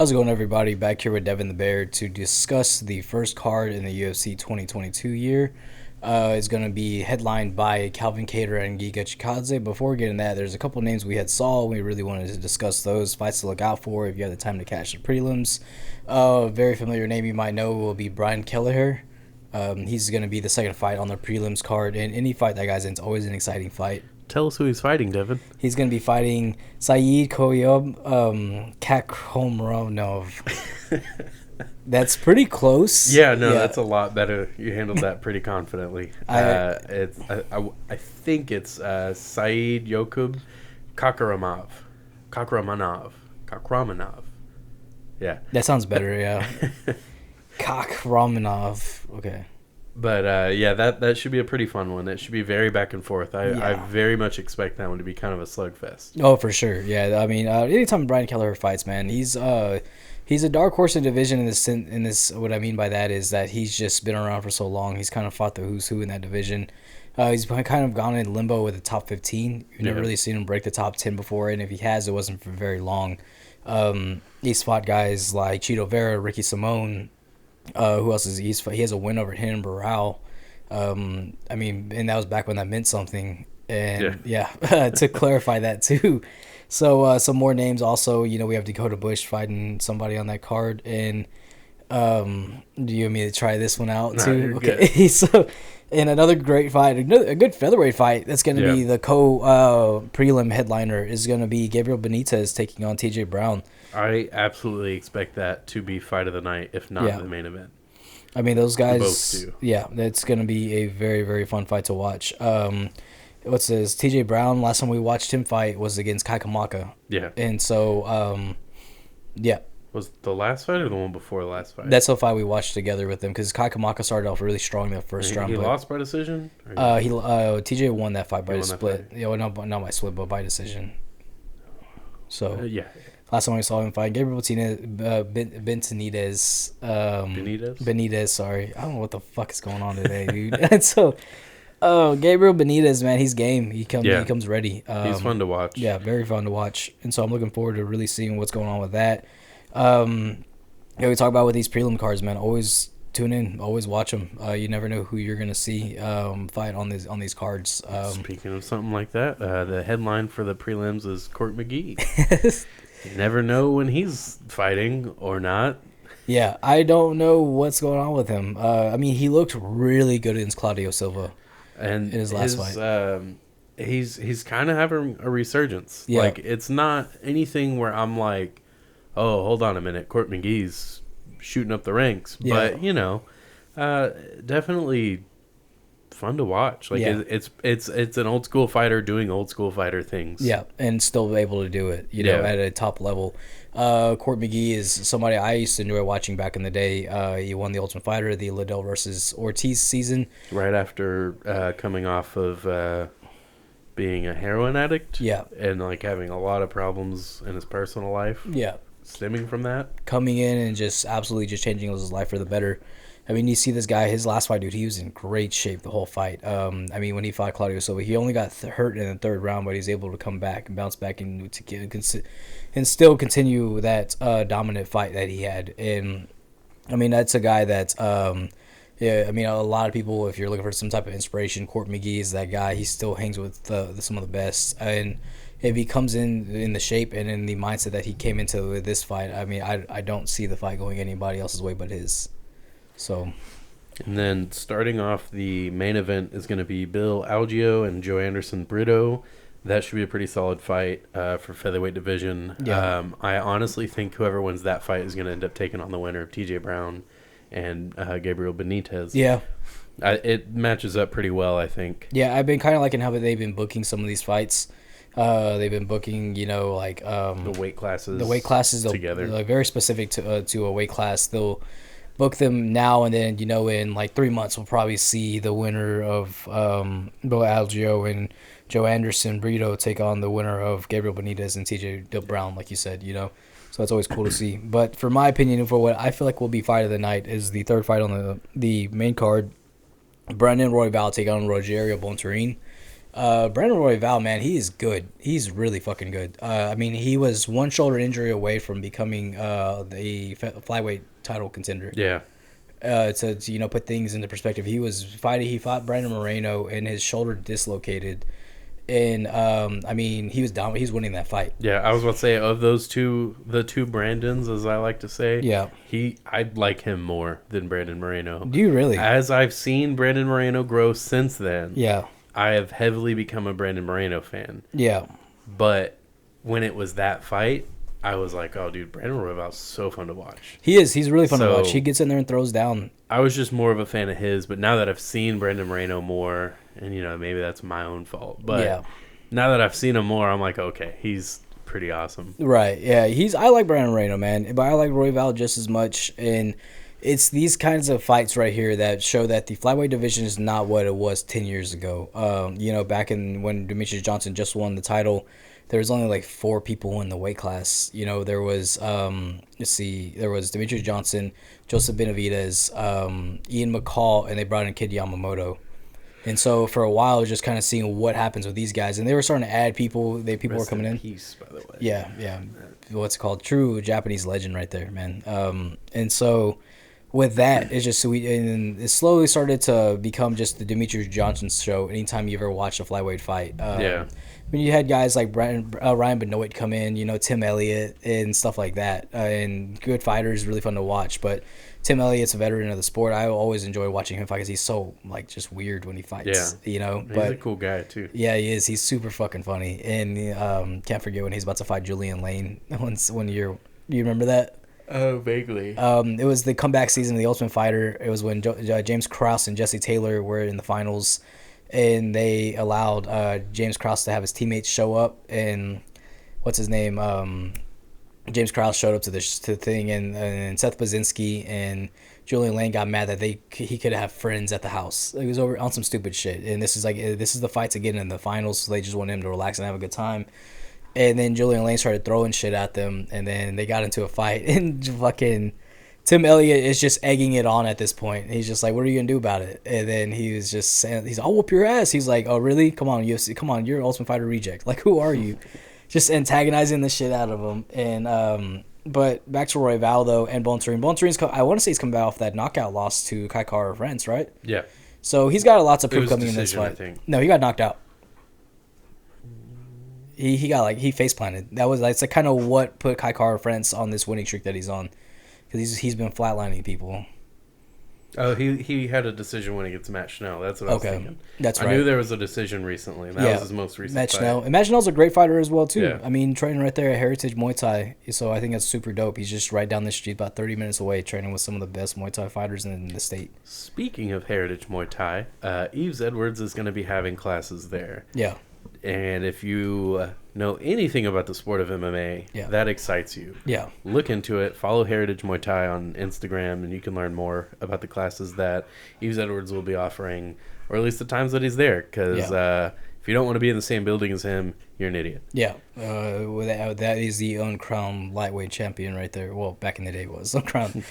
How's it going, everybody? Back here with Devin the Bear to discuss the first card in the UFC 2022 year. It's going to be headlined by Calvin Keator and Gigachikaze. Before we get in that, there's a couple names we had saw. We really wanted to discuss those fights to look out for if you have the time to catch the prelims. Very familiar name you might know will be Brian Kelleher. He's going to be the second fight on the prelims card, and any fight that guy's in is always an exciting fight. Tell us who he's fighting, Devin. He's going to be fighting Saeed Koyob Kakhomronov. That's pretty close. Yeah, that's a lot better. You handled that pretty confidently. I think it's Saeed Yokub Kakhramanov. Yeah. That sounds better, yeah. Kakhramanov. Okay. But, that should be a pretty fun one. That should be very back and forth. I very much expect that one to be kind of a slugfest. Oh, for sure. Yeah, I mean, anytime Brian Kelleher fights, man, he's a dark horse in division in this. What I mean by that is that he's just been around for so long. He's kind of fought the who's who in that division. He's kind of gone in limbo with the top 15. You've never really seen him break the top 10 before, and if he has, it wasn't for very long. He's fought guys like Cheeto Vera, Ricky Simone. Who else is he? He has a win over Renan Barao. I mean, and that was back when that meant something. And to clarify that too. So some more names also. You know, we have Dakota Bush fighting somebody on that card. And do you want me to try this one out too? Okay. So, and another great fight, a good featherweight fight. That's going to be the prelim headliner. Is going to be Gabriel Benitez taking on TJ Brown. I absolutely expect that to be fight of the night, if not the main event. I mean, those guys. Both do. Yeah, that's going to be a very, very fun fight to watch. What's this? TJ Brown, last time we watched him fight was against Kai Kamaka. Yeah. And so, Was the last fight or the one before the last fight? That's the fight we watched together with him because Kai Kamaka started off really strong in the first round. He lost by decision? TJ won that fight by a split. Fight? Yeah, well, not by split, but by decision. So, yeah. Last time we saw him fight, Gabriel Benitez, sorry. I don't know what the fuck is going on today, dude. And so, Gabriel Benitez, man, he's game. He comes ready. He's fun to watch. Yeah, very fun to watch. And so I'm looking forward to really seeing what's going on with that. We talk about with these prelim cards, man. Always tune in, always watch them. You never know who you're gonna see fight on these cards. Speaking of something like that, the headline for the prelims is Court McGee. You never know when he's fighting or not. Yeah, I don't know what's going on with him. I mean, he looked really good against Claudio Silva in his last fight. He's kind of having a resurgence. Yeah. Like, it's not anything where I'm like, oh, hold on a minute, Court McGee's shooting up the ranks. Yeah. But, definitely fun to watch. Like, it's an old school fighter doing old school fighter things. Yeah, and still able to do it, at a top level. Court McGee is somebody I used to enjoy watching back in the day. He won the Ultimate Fighter, the Liddell versus Ortiz season. Right after coming off of being a heroin addict. Yeah. And, like, having a lot of problems in his personal life. Yeah. Stemming from that. Coming in and just absolutely just changing his life for the better. I mean, you see this guy, his last fight, dude, he was in great shape the whole fight. I mean, when he fought Claudio Silva, he only got hurt in the third round, but he's able to come back and bounce back and still continue that dominant fight that he had. And, I mean, that's a guy that, I mean, a lot of people, if you're looking for some type of inspiration, Court McGee is that guy. He still hangs with some of the best. And if he comes in the shape and in the mindset that he came into this fight, I mean, I don't see the fight going anybody else's way but his. So, and then starting off the main event is going to be Bill Algeo and Joe Anderson Brito. That should be a pretty solid fight for featherweight division. Yeah. I honestly think whoever wins that fight is going to end up taking on the winner of TJ Brown and Gabriel Benitez. Yeah. It matches up pretty well, I think. Yeah, I've been kind of liking how they've been booking some of these fights. They've been booking, the weight classes together. Like very specific to a weight class. They'll book them now, and then in like 3 months we'll probably see the winner of Bill Algeo and Joe Anderson Brito take on the winner of Gabriel Benitez and TJ Brown, like you said. So that's always cool to see. But for my opinion, for what I feel like will be fight of the night is the third fight on the main card. Brandon Royval take on Rogerio Bontorin. Brandon Royval, man, he is good. He's really fucking good. I mean, he was one shoulder injury away from becoming the flyweight title contender. Yeah. To put things into perspective, he fought Brandon Moreno and his shoulder dislocated, and I mean he was down. He's winning that fight. Yeah, I was about to say of those two, the two Brandons, as I like to say. Yeah, I'd like him more than Brandon Moreno. Do you really? As I've seen Brandon Moreno grow since then. Yeah, I have heavily become a Brandon Moreno fan. Yeah, but when it was that fight, I was like, oh, dude, Brandon Royval's so fun to watch. he is. He's really fun to watch. He gets in there and throws down. I was just more of a fan of his, but now that I've seen Brandon Moreno more, and maybe that's my own fault, but now that I've seen him more, I'm like, okay, he's pretty awesome. Right? Yeah, I like Brandon Moreno, man, but I like Royval just as much, and it's these kinds of fights right here that show that the flyweight division is not what it was 10 years ago. Back when Demetrius Johnson just won the title, there was only like 4 people in the weight class. There was there was Demetrius Johnson, Joseph Benavidez, Ian McCall, and they brought in Kid Yamamoto. And so for a while, I was just kind of seeing what happens with these guys, and they were starting to add people. People were coming in. Peace, by the way. Yeah. What's it called? True Japanese legend right there, man. And so with that, it's just sweet, and it slowly started to become just the Demetrius Johnson show. Anytime you ever watch a flyweight fight, when you had guys like Ryan Benoit come in, Tim Elliott and stuff like that, and good fighters, really fun to watch. But Tim Elliott's a veteran of the sport. I always enjoy watching him fight because he's so just weird when he fights. Yeah, but he's a cool guy too. Yeah, he is. He's super fucking funny, and can't forget when he's about to fight Julian Lane one year. You remember that? Oh, vaguely. It was the comeback season of The Ultimate Fighter. It was when James Krause and Jesse Taylor were in the finals, and they allowed James Krause to have his teammates show up. And what's his name? James Krause showed up to the thing, and Seth Baczynski and Julian Lane got mad that he could have friends at the house. It was over on some stupid shit. And this is the fight to get in the finals, so they just want him to relax and have a good time. And then Julian Lane started throwing shit at them, and then they got into a fight. And fucking Tim Elliott is just egging it on at this point. He's just like, "What are you gonna do about it?" And then he was just saying, "I'll whoop your ass." He's like, "Oh really? Come on, UFC, come on, you're an Ultimate Fighter reject. Like, who are you?" Just antagonizing the shit out of him. And but back to Royval though, and Bontorin. Bontorin's I want to say he's coming back off that knockout loss to Kai Kara-France, right? Yeah. So he's got lots of proof coming in this fight. I think. No, he got knocked out. He got he face planted. That's like kind of what put Kai Kara-France on this winning streak that he's on, because he's been flatlining people. Oh, he had a decision when he gets Matt Schnell. That's what I was thinking. That's right. I knew there was a decision recently, and that was his most recent Matt fight. Schnell. And Matt Schnell's a great fighter as well too. Yeah. I mean, training right there at Heritage Muay Thai, so I think that's super dope. He's just right down the street, about 30 minutes away, training with some of the best Muay Thai fighters in the state. Speaking of Heritage Muay Thai, Yves Edwards is going to be having classes there. Yeah. And if you know anything about the sport of MMA, that excites you. Yeah. Look into it. Follow Heritage Muay Thai on Instagram, and you can learn more about the classes that Yves Edwards will be offering, or at least the times that he's there. Because if you don't want to be in the same building as him, you're an idiot. Yeah. That is the uncrowned lightweight champion right there. Well, back in the day it was uncrowned.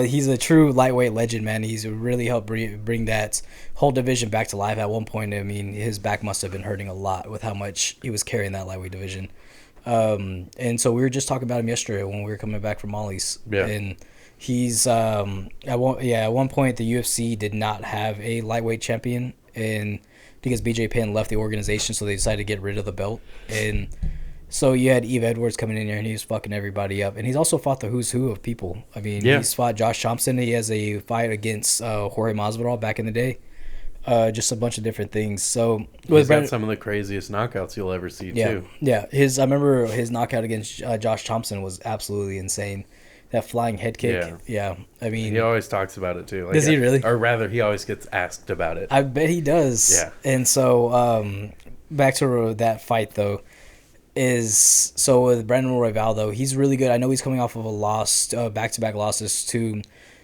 He's a true lightweight legend, man. He's really helped bring that whole division back to life. At one point, I mean, his back must have been hurting a lot with how much he was carrying that lightweight division. And so we were just talking about him yesterday when we were coming back from Molly's. Yeah. And he's at one point the UFC did not have a lightweight champion, and because BJ Penn left the organization, so they decided to get rid of the belt. And so you had Yves Edwards coming in here, and he was fucking everybody up. And he's also fought the who's who of people. I mean, he's fought Josh Thompson. He has a fight against Jorge Masvidal back in the day. Just a bunch of different things. So he's got some of the craziest knockouts you'll ever see, too. Yeah, I remember his knockout against Josh Thompson was absolutely insane. That flying head kick. Yeah. I mean, he always talks about it too. Does he really? Or rather, he always gets asked about it. I bet he does. Yeah. And so back to that fight though, so with Brandon Royval though, he's really good. I know he's coming off of a loss, back-to-back losses to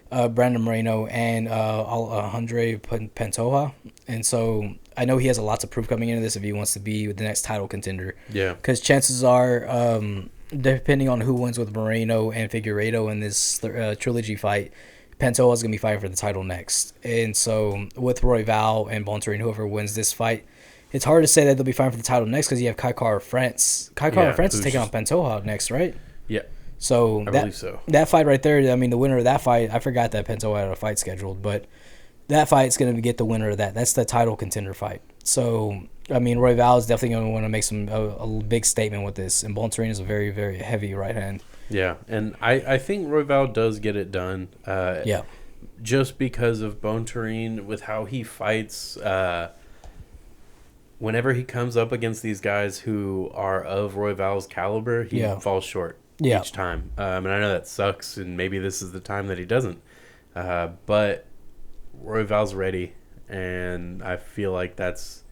Brandon Moreno and Andre Pantoja, and so I know he has a lot of proof coming into this if he wants to be the next title contender. Yeah. Because chances are, depending on who wins with Moreno and Figueiredo in this trilogy fight, Pantoja is going to be fighting for the title next. And so with Royval and Bontorin, whoever wins this fight, it's hard to say that they'll be fighting for the title next because you have Kaikara France. Kaikara France is taking on Pantoja next, right? Yeah. So I believe so. That fight right there, I mean, the winner of that fight, I forgot that Pantoja had a fight scheduled, but that fight's going to get the winner of that. That's the title contender fight. So, I mean, Royval is definitely going to want to make a big statement with this. And Bontarine is a very, very heavy right hand. Yeah, and I think Royval does get it done. Yeah. Just because of Bontarine, with how he fights, whenever he comes up against these guys who are of Royval's caliber, he falls short each time. And I know that sucks, and maybe this is the time that he doesn't. But Royval's ready, and I feel like it's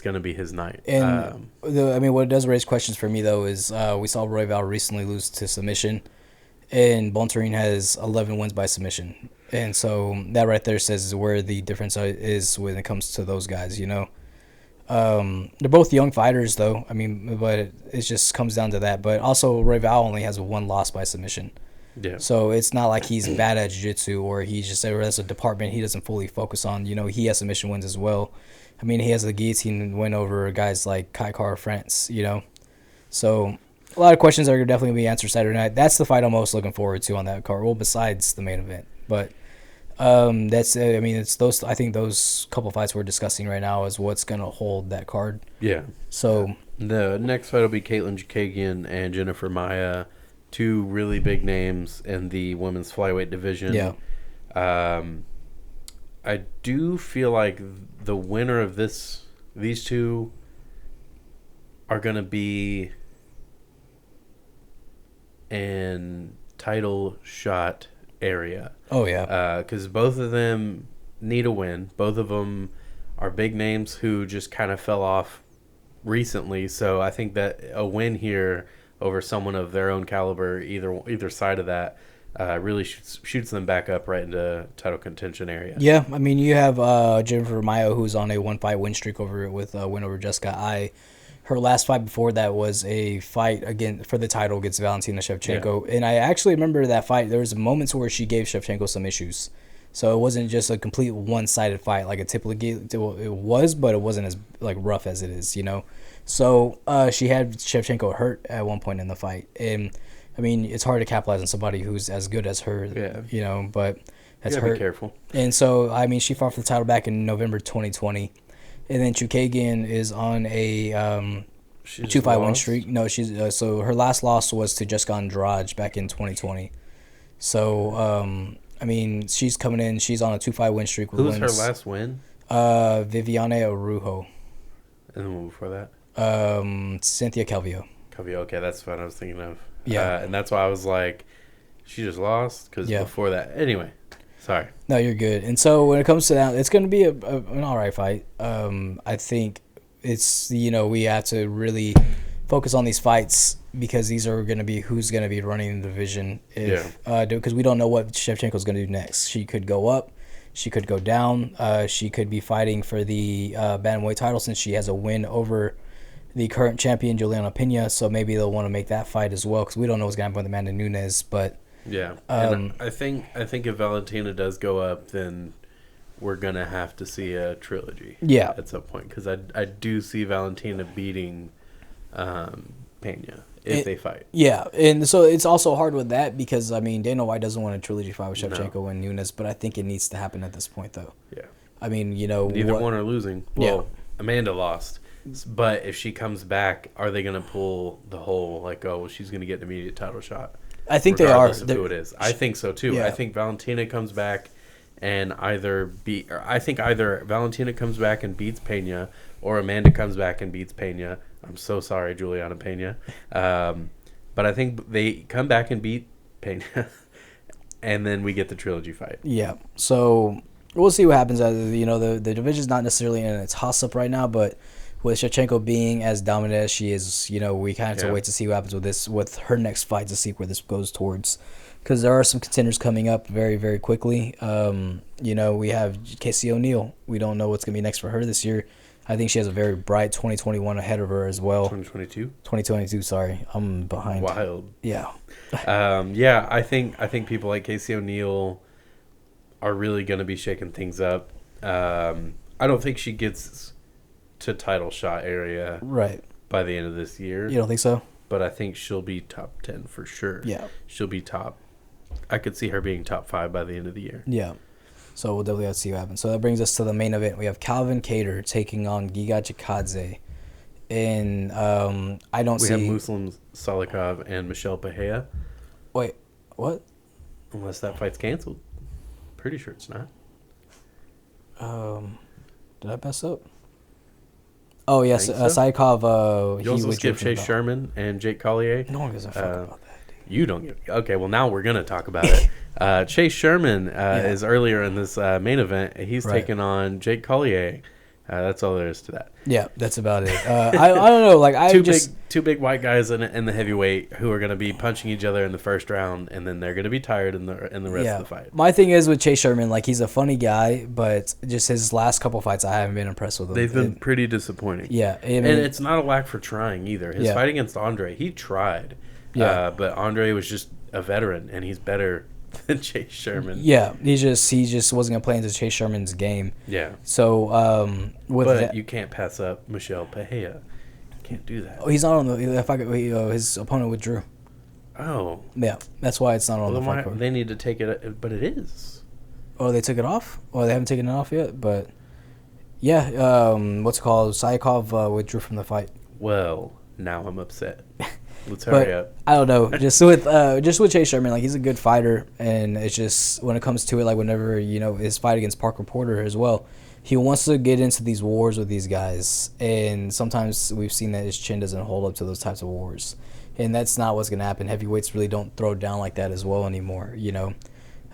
going to be his night. And what it does raise questions for me though is we saw Royval recently lose to submission, and Bontarine has 11 wins by submission, and so that right there says where the difference is when it comes to those guys. You know, they're both young fighters though. I mean, but it just comes down to that. But also Royval only has one loss by submission. Yeah. So it's not like he's bad at jiu-jitsu or he's just that's a department he doesn't fully focus on. You know, he has submission wins as well. I mean, he has a guillotine win over guys like Kaikara France, you know. So a lot of questions are definitely going to be answered Saturday night. That's the fight I'm most looking forward to on that card. Well, besides the main event. But that's I mean, it's those. I think those couple fights we're discussing right now is what's going to hold that card. Yeah. So the next fight will be Caitlyn Kagan and Jennifer Maia. Two really big names in the women's flyweight division. Yeah. I do feel like the winner of these two are going to be in title shot area. Oh, yeah. Because both of them need a win. Both of them are big names who just kind of fell off recently. So I think that a win here over someone of their own caliber, either side of that, really shoots them back up right into title contention area. Yeah, I mean, you have Jennifer Maia, who's on a one-fight win streak with a win over Jessica Ai. Her last fight before that was a fight again for the title against Valentina Shevchenko. Yeah. And I actually remember that fight. There was moments where she gave Shevchenko some issues. So it wasn't just a complete one-sided fight like it typically it was, but it wasn't as like rough as it is, you know. So she had Shevchenko hurt at one point in the fight. And, I mean, it's hard to capitalize on somebody who's as good as her, you know, but that's her. Be careful. And so, I mean, she fought for the title back in November 2020. And then Kagan is on a 2-fight win streak. No, she's so her last loss was to Jessica Andrade back in 2020. So, I mean, she's coming in. She's on a 2-fight win streak. Who was her last win? Viviane Arujo. And the one before that? Cynthia Calvillo. Okay, that's what I was thinking of. Yeah. And that's why I was like, she just lost? Because before that. Anyway, sorry. No, you're good. And so when it comes to that, it's going to be an all right fight. I think it's, you know, we have to really focus on these fights because these are going to be who's going to be running the division. Because we don't know what Shevchenko's going to do next. She could go up. She could go down. She could be fighting for the bantamweight title since she has a win over the current champion, Juliana Pena. So maybe they'll want to make that fight as well because we don't know what's going to happen with Amanda Nunes. But yeah, and I think if Valentina does go up, then we're going to have to see a trilogy at some point because I do see Valentina beating Pena if they fight. Yeah, and so it's also hard with that because, I mean, Dana White doesn't want a trilogy fight with Shevchenko and Nunes, but I think it needs to happen at this point, though. Yeah. I mean, you know. Neither one are losing. Well, Amanda lost. But if she comes back, are they going to pull the whole, like, oh, well, she's going to get an immediate title shot? I think they are. Regardless of who it is. I think so, too. Yeah. I think Valentina comes back and either Valentina comes back and beats Pena or Amanda comes back and beats Pena. I'm so sorry, Juliana Pena. But I think they come back and beat Pena, and then we get the trilogy fight. Yeah. So we'll see what happens. You know, the division's not necessarily in its toss-up right now, but with Shevchenko being as dominant as she is, you know, we kind of have to wait to see what happens with her next fight to see where this goes towards. Because there are some contenders coming up very, very quickly. You know, we have Casey O'Neill. We don't know what's going to be next for her this year. I think she has a very bright 2021 ahead of her as well. 2022? 2022, sorry. I'm behind. Wild. Yeah. I think people like Casey O'Neill are really going to be shaking things up. I don't think she gets to title shot area Right. by the end of this year. You don't think so? But I think she'll be top 10 for sure. Yeah. She'll be top. I could see her being top 5 by the end of the year. Yeah. So we'll definitely have to see what happens. So that brings us to the main event. We have Calvin Keator taking on Gigachikaze. And I don't see... We have Muslim Salikov and Michelle Pahea. Wait, what? Unless that fight's canceled. Pretty sure it's not. Did I mess up? Oh, yes. So. Saikov, you also skip Chase Sherman and Jake Collier. No one gives a fuck about that. You don't give... Okay, well, now we're going to talk about it. Chase Sherman is earlier in this main event. He's taking on Jake Collier. That's all there is to that. Yeah, that's about it. I don't know. Like two big white guys in the heavyweight who are going to be punching each other in the first round, and then they're going to be tired in the rest of the fight. My thing is with Chase Sherman, like he's a funny guy, but just his last couple fights, I haven't been impressed with him. They've been pretty disappointing. Yeah, I mean, and it's not a lack for trying either. His fight against Andre, he tried. Yeah, but Andre was just a veteran, and he's better than Chase Sherman. Yeah, he just wasn't gonna play into Chase Sherman's game. Yeah. So but you can't pass up Michelle Pahea. Can't do that. Oh, he's not on the. His opponent withdrew. Oh. Yeah, that's why it's not on the fight card. They need to take it, but it is. Oh, they took it off? Well, they haven't taken it off yet, but yeah. What's it called? Saikov withdrew from the fight. Well, now I'm upset. Let's hurry up. I don't know. Just with Chase Sherman, like he's a good fighter, and it's just when it comes to it, like whenever his fight against Parker Porter as well, he wants to get into these wars with these guys, and sometimes we've seen that his chin doesn't hold up to those types of wars, and that's not what's gonna happen. Heavyweights really don't throw down like that as well anymore.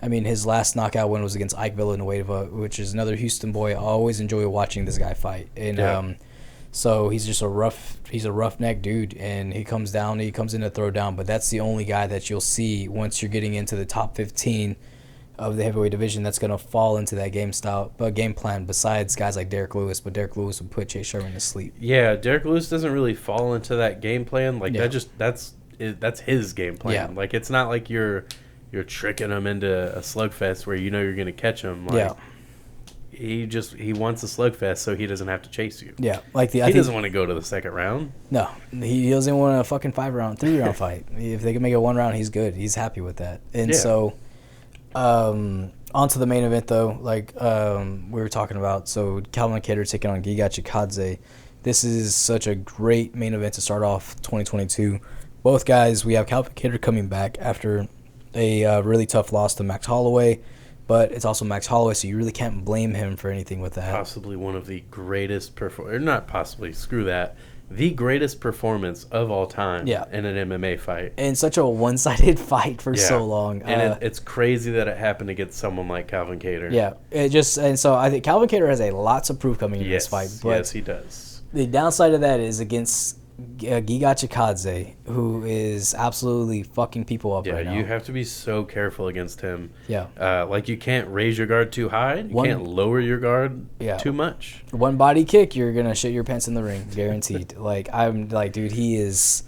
I mean, his last knockout win was against Ike Villanueva, which is another Houston boy. I always enjoy watching this guy fight, and so he's just a roughneck dude, and he comes in to throw down, but that's the only guy that you'll see once you're getting into the top 15 of the heavyweight division that's going to fall into that game plan besides guys like Derek Lewis, but Derek Lewis would put Chase Sherman to sleep. Yeah, Derek Lewis doesn't really fall into that game plan. Like that's his game plan. Yeah. Like it's not like you're tricking him into a slugfest where you're going to catch him. Like, he wants a slugfest so he doesn't have to chase you. Yeah, he doesn't want to go to the second round. No, he doesn't want a fucking 3-round fight. If they can make it 1 round, he's good. He's happy with that. And so, onto the main event though, like we were talking about. So Calvin Keator taking on Gigachikaze. This is such a great main event to start off 2022. Both guys, we have Calvin Keator coming back after a really tough loss to Max Holloway. But it's also Max Holloway, so you really can't blame him for anything with that. Possibly one of the greatest not possibly, screw that. The greatest performance of all time in an MMA fight. And such a one-sided fight for so long. And it's crazy that it happened against someone like Calvin Keator. Yeah. And so I think Calvin Keator has a lot to prove coming in this fight. But yes, he does. The downside of that is against Gigachikaze, who is absolutely fucking people up right now. Yeah, you have to be so careful against him. Yeah. Like you can't raise your guard too high. You can't lower your guard too much. One body kick, you're going to shit your pants in the ring, guaranteed. I'm like, dude, he is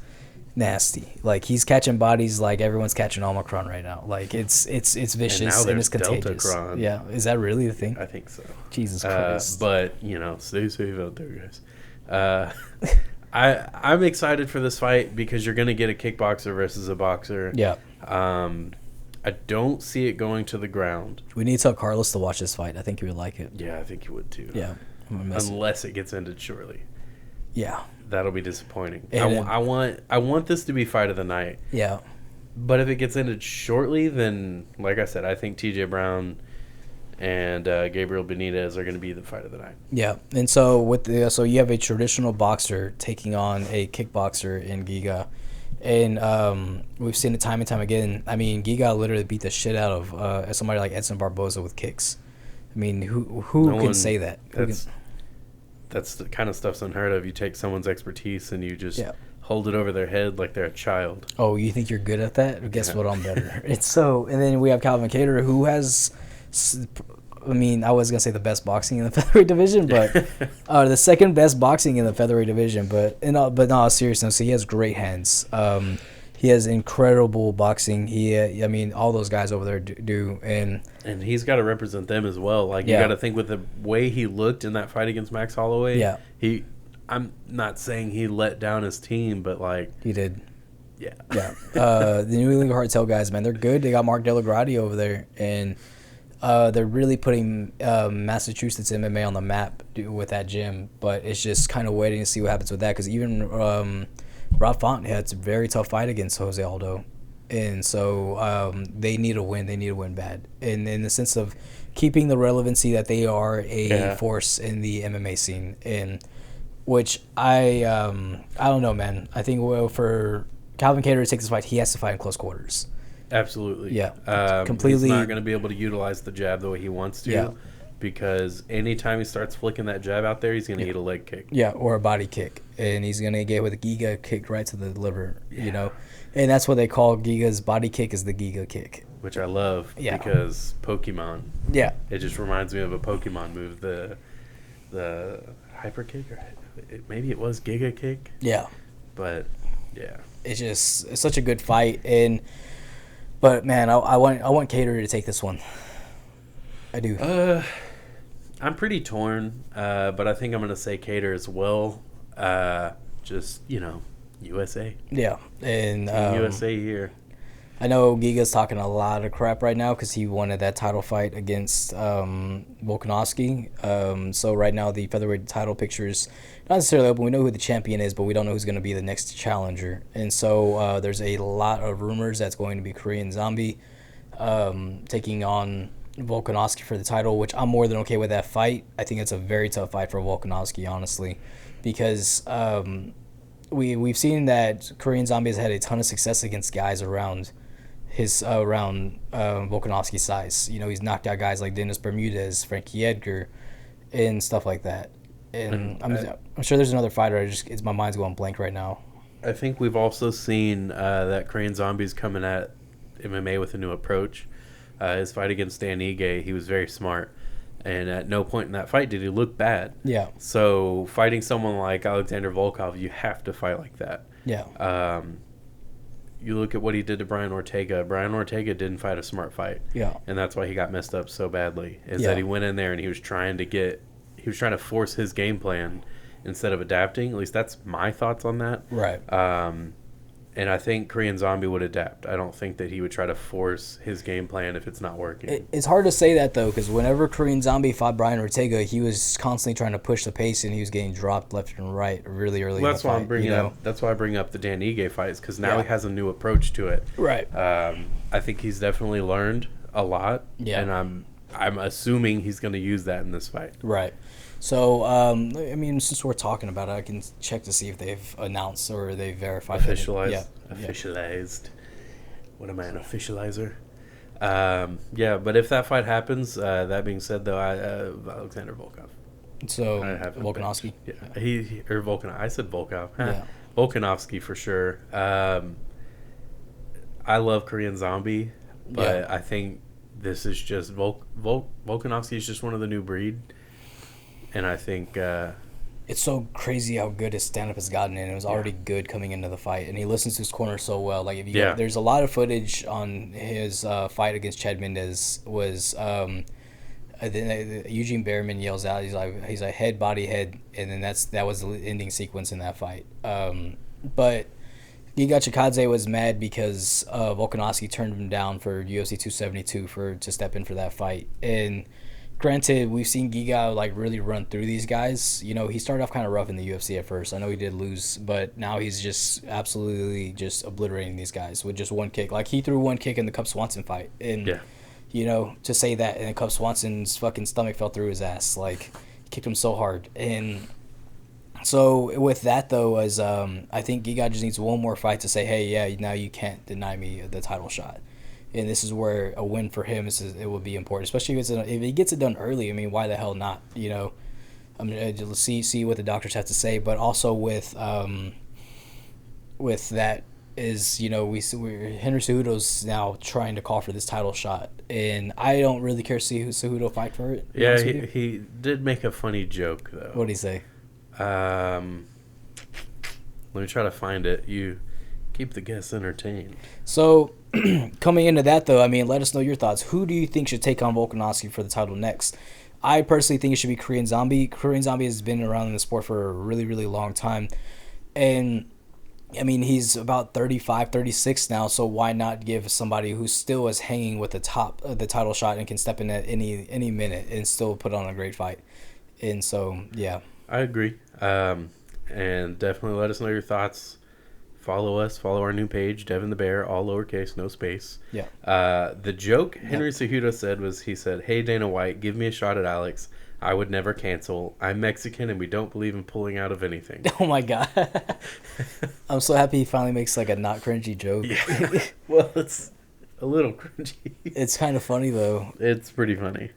nasty. Like he's catching bodies like everyone's catching Omicron right now. Like it's vicious and it's contagious. Deltacron. Yeah. Is that really the thing? I think so. Jesus Christ. But, stay safe out there, guys. I'm excited for this fight because you're going to get a kickboxer versus a boxer. Yeah. I don't see it going to the ground. We need to tell Carlos to watch this fight. I think he would like it. Yeah, I think he would too. Yeah. Unless it gets ended shortly. Yeah. That'll be disappointing. I want this to be fight of the night. Yeah. But if it gets ended shortly, then like I said, I think TJ Brown and Gabriel Benitez are going to be the fight of the night. Yeah, and so so you have a traditional boxer taking on a kickboxer in Giga, and we've seen it time and time again. I mean, Giga literally beat the shit out of somebody like Edson Barboza with kicks. I mean, who can say that? That's the kind of stuff's unheard of. You take someone's expertise and you just hold it over their head like they're a child. Oh, you think you're good at that? Guess what? I'm better. And then we have Calvin Keator, who has. I mean, I was gonna say the best boxing in the featherweight division, but the second best boxing in the featherweight division. But no, seriousness, he has great hands. He has incredible boxing. I mean, all those guys over there do, and he's got to represent them as well. Like you got to think with the way he looked in that fight against Max Holloway. Yeah, I'm not saying he let down his team, but like He did. yeah. Yeah. The New England Cartel guys, man, they're good. They got Mark Delagrati over there, and they're really putting Massachusetts MMA on the map with that gym. But it's just kind of waiting to see what happens with that, because even Rob Font had a very tough fight against Jose Aldo, and so they need a win. They need a win bad, and in the sense of keeping the relevancy that they are a force in the MMA scene, and which I don't know, man. I think for Calvin Keator to take this fight, he has to fight in close quarters. Absolutely. Yeah. Completely. He's not going to be able to utilize the jab the way he wants to. Yeah. Because anytime he starts flicking that jab out there, he's going to eat a leg kick. Yeah, or a body kick. And he's going to get with a Giga kick right to the liver, you know. And that's what they call Giga's body kick, is the Giga kick. Which I love because Pokemon. Yeah. It just reminds me of a Pokemon move, the hyper kick, or maybe it was Giga kick. Yeah. But yeah. It's such a good fight, but man, I want Keator to take this one. I do. I'm pretty torn, but I think I'm gonna say Keator as well. Just USA. Yeah, and USA here. I know Giga's talking a lot of crap right now because he wanted that title fight against Volkanovski. So right now the featherweight title picture is not necessarily open. We know who the champion is, but we don't know who's going to be the next challenger. And so there's a lot of rumors that's going to be Korean Zombie taking on Volkanovski for the title, which I'm more than okay with that fight. I think it's a very tough fight for Volkanovski, honestly, because we've seen that Korean Zombie has had a ton of success against guys around Volkanovski's size. You know, he's knocked out guys like Dennis Bermudez, Frankie Edgar, and stuff like that. And I'm sure there's another fighter. My mind's going blank right now. I think we've also seen that Korean Zombie's coming at MMA with a new approach. His fight against Dan Ige, he was very smart. And at no point in that fight did he look bad. Yeah. So fighting someone like Alexander Volkov, you have to fight like that. Yeah. You look at what he did to Brian Ortega. Brian Ortega didn't fight a smart fight. Yeah. And that's why he got messed up so badly. That he went in there and he was trying to force his game plan instead of adapting. At least that's my thoughts on that. Right. And I think Korean Zombie would adapt. I don't think that he would try to force his game plan if it's not working. It's hard to say that, though, because whenever Korean Zombie fought Brian Ortega, he was constantly trying to push the pace, and he was getting dropped left and right really early. Well, that's why I'm bringing up. That's why I bring up the Dan Ige fights, because now he has a new approach to it. Right. I think he's definitely learned a lot. Yeah. And I'm assuming he's going to use that in this fight. Right. So, I mean, since we're talking about it, I can check to see if they've announced or they've verified. Officialized. Officialized. What am I, an officializer? Yeah, but if that fight happens, that being said, though, Alexander Volkov. So, Volkanovski? Yeah, I said Volkov. Yeah. Volkanovski for sure. I love Korean Zombie, but I think this is just Volkanovski is just one of the new breed. And I think it's so crazy how good his stand-up has gotten, and it was already good coming into the fight. And he listens to his corner so well. Like there's a lot of footage on his fight against Chad Mendez. Was Eugene Behrman yells out, he's like head, body, head, and then that was the ending sequence in that fight. But Gigachikaze was mad because Volkanovski turned him down for UFC 272 to step in for that fight. And granted, we've seen Giga like really run through these guys. You know, he started off kind of rough in the UFC at first. I know he did lose, but now he's just absolutely just obliterating these guys with just one kick. Like he threw one kick in the Cub Swanson fight, and you know, to say that, and Cub Swanson's fucking stomach fell through his ass. Like he kicked him so hard. And so with that though, as I think Giga just needs one more fight to say, hey, yeah, now you can't deny me the title shot. And this is where a win for him it would be important, especially if he gets it done early. I mean, why the hell not? You know, I'm gonna see what the doctors have to say, but also with that is, you know, Henry Cejudo's now trying to call for this title shot, and I don't really care to see Cejudo fight for it. Yeah, he did make a funny joke though. What did he say? Let me try to find it. You keep the guests entertained. So, coming into that, though, I mean, let us know your thoughts. Who do you think should take on Volkanovski for the title next? I personally think it should be Korean Zombie. Korean Zombie has been around in the sport for a really, really long time. And, I mean, he's about 35, 36 now, so why not give somebody who still is hanging with the title shot and can step in at any minute and still put on a great fight? And so, yeah. I agree. And definitely let us know your thoughts. Follow us. Follow our new page, Devin the Bear, all lowercase, no space. Yeah. The joke Henry Cejudo said was, he said, "Hey, Dana White, give me a shot at Alex. I would never cancel. I'm Mexican and we don't believe in pulling out of anything." Oh, my God. I'm so happy he finally makes like a not cringy joke. Yeah. Well, it's a little cringy. It's kind of funny, though. It's pretty funny.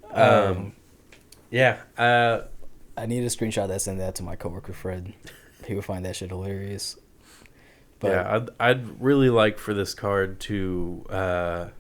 Yeah. I need a screenshot that, send that to my coworker Fred. He would find that shit hilarious. But yeah, I'd really like for this card to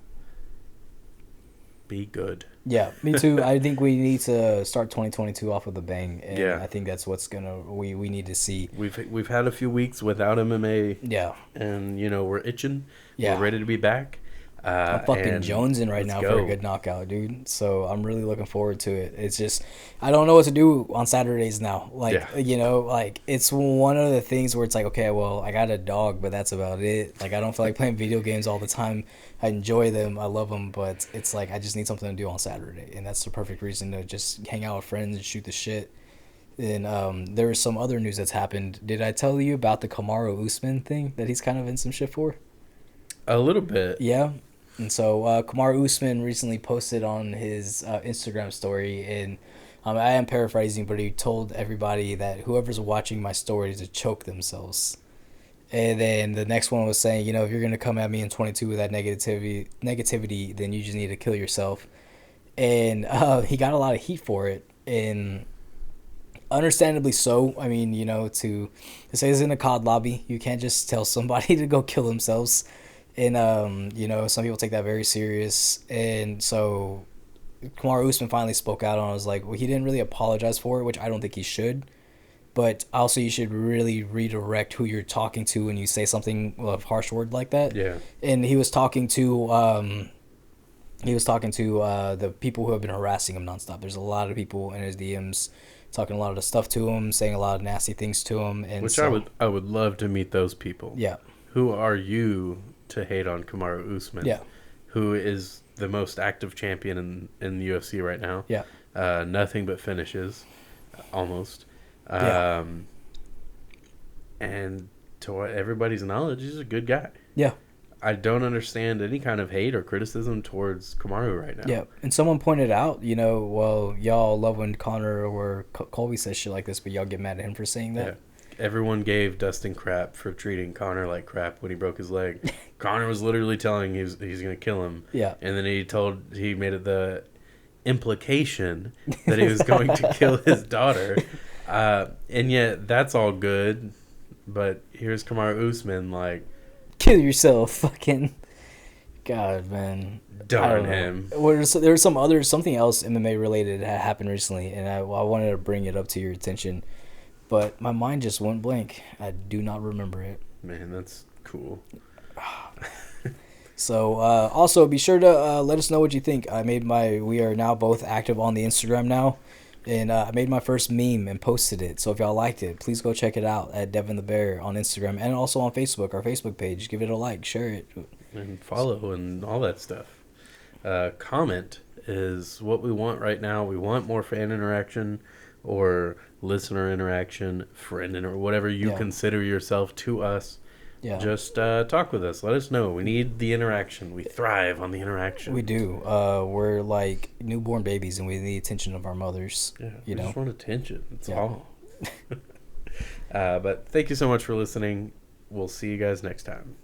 be good. Yeah, me too. I think we need to start 2022 off with a bang, and Yeah. I think that's what's we need to see. We've had a few weeks without MMA. Yeah, and we're itching. Yeah, we're ready to be back. I'm fucking jonesing right now for a good knockout, dude. So I'm really looking forward to it. It's just I don't know what to do on Saturdays now. Like like it's one of the things where it's like, okay, well, I got a dog, but that's about it. Like I don't feel like playing video games all the time. I enjoy them, I love them, but it's like I just need something to do on Saturday, and that's the perfect reason to just hang out with friends and shoot the shit. And there was some other news that's happened. Did I tell you about the Kamaru Usman thing that he's kind of in some shit for? A little bit. Yeah. And so Kamaru Usman recently posted on his Instagram story, and I am paraphrasing, but he told everybody that whoever's watching my story to choke themselves. And then the next one was saying, if you're going to come at me in 22 with that negativity, then you just need to kill yourself. And he got a lot of heat for it, and understandably so. I mean, to say it's in a COD lobby, you can't just tell somebody to go kill themselves. And, some people take that very serious. And so Kamaru Usman finally spoke out and I was like, well, he didn't really apologize for it, which I don't think he should. But also you should really redirect who you're talking to when you say something of harsh word like that. Yeah. And he was talking to the people who have been harassing him nonstop. There's a lot of people in his DMs talking a lot of the stuff to him, saying a lot of nasty things to him. And which I would love to meet those people. Yeah. Who are you to hate on Kamaru Usman? Yeah. Who is the most active champion in the UFC right now? Yeah. Nothing but finishes, almost. Yeah. And to everybody's knowledge, he's a good guy. Yeah. I don't understand any kind of hate or criticism towards Kamaru right now. Yeah, and someone pointed out, well, y'all love when Conor or Colby says shit like this, but y'all get mad at him for saying that. Yeah. Everyone gave Dustin crap for treating Conor like crap when he broke his leg. Conor was literally telling he's going to kill him. Yeah. And then he made it the implication that he was going to kill his daughter. And yet that's all good. But here's Kamaru Usman like, kill yourself, fucking God, man. Darn him. There's something else MMA related that happened recently, and I wanted to bring it up to your attention. But my mind just went blank. I do not remember it. Man, that's cool. So, also be sure to let us know what you think. We are now both active on the Instagram now, and I made my first meme and posted it. So if y'all liked it, please go check it out at Devin the Bear on Instagram and also on Facebook, our Facebook page. Give it a like, share it, and follow and all that stuff. Comment is what we want right now. We want more fan interaction or listener interaction, friend or whatever you consider yourself to us. Yeah. Just talk with us. Let us know. We need the interaction. We thrive on the interaction. We do. We're like newborn babies, and we need the attention of our mothers. Yeah, we just want attention. That's all. But thank you so much for listening. We'll see you guys next time.